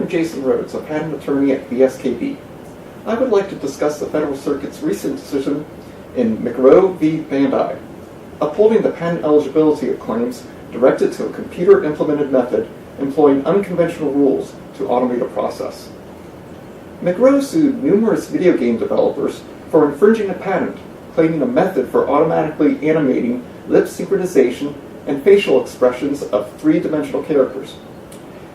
am Jason Rhodes, a patent attorney at BSKB. I would like to discuss the Federal Circuit's recent decision in McRO v. Bandai, upholding the patent eligibility of claims directed to a computer-implemented method employing unconventional rules to automate a process. McRO sued numerous video game developers for infringing a patent, claiming a method for automatically animating lip synchronization and facial expressions of three-dimensional characters.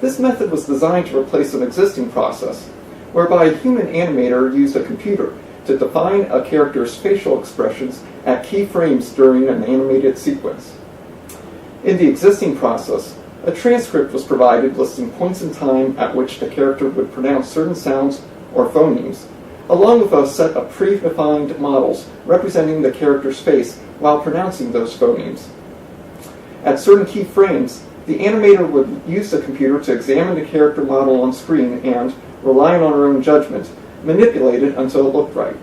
This method was designed to replace an existing process, whereby a human animator used a computer to define a character's facial expressions at key frames during an animated sequence. In the existing process, a transcript was provided listing points in time at which the character would pronounce certain sounds or phonemes, along with a set of predefined models representing the character's face while pronouncing those phonemes. At certain key frames, the animator would use the computer to examine the character model on screen and, relying on her own judgment, manipulate it until it looked right.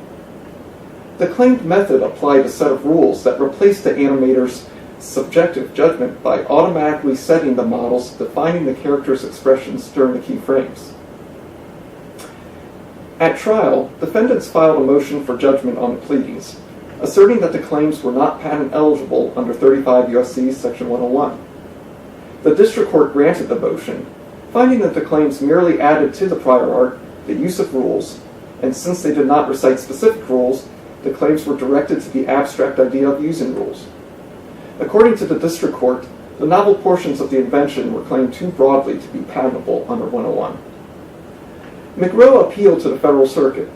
The claimed method applied a set of rules that replaced the animator's subjective judgment by automatically setting the models defining the character's expressions during the key frames. At trial, defendants filed a motion for judgment on the pleadings, asserting that the claims were not patent eligible under 35 U.S.C. Section 101. The district court granted the motion, finding that the claims merely added to the prior art the use of rules, and since they did not recite specific rules, the claims were directed to the abstract idea of using rules. According to the district court, the novel portions of the invention were claimed too broadly to be patentable under 101. McRO appealed to the Federal Circuit.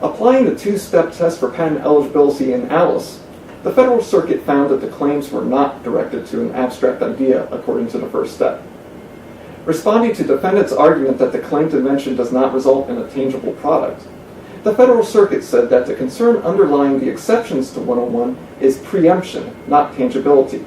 Applying the two-step test for patent eligibility in Alice, the Federal Circuit found that the claims were not directed to an abstract idea according to the first step. Responding to defendants' argument that the claimed invention does not result in a tangible product, the Federal Circuit said that the concern underlying the exceptions to 101 is preemption, not tangibility.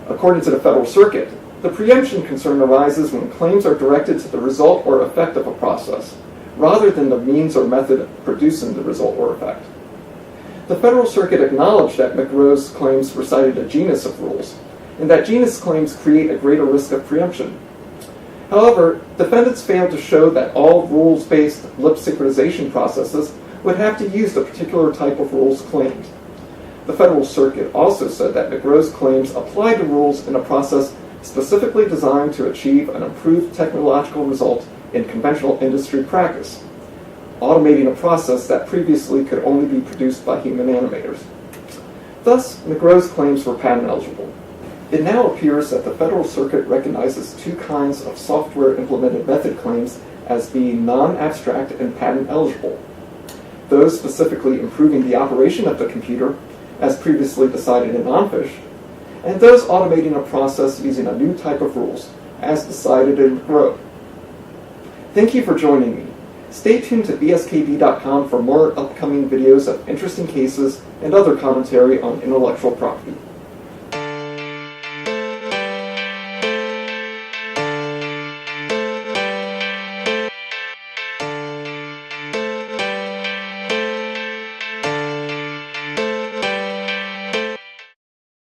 According to the Federal Circuit, the preemption concern arises when claims are directed to the result or effect of a process, rather than the means or method of producing the result or effect. The Federal Circuit acknowledged that McRo's claims recited a genus of rules, and that genus claims create a greater risk of preemption. However, defendants failed to show that all rules-based lip synchronization processes would have to use the particular type of rules claimed. The Federal Circuit also said that McRo's claims apply to rules in a process specifically designed to achieve an improved technological result in conventional industry practice, automating a process that previously could only be produced by human animators. Thus, McRo's claims were patent eligible. It now appears that the Federal Circuit recognizes two kinds of software-implemented method claims as being non-abstract and patent eligible. Those specifically improving the operation of the computer, as previously decided in OnFish, and those automating a process using a new type of rules, as decided in McRO. Thank you for joining me. Stay tuned to bskb.com for more upcoming videos of interesting cases and other commentary on intellectual property.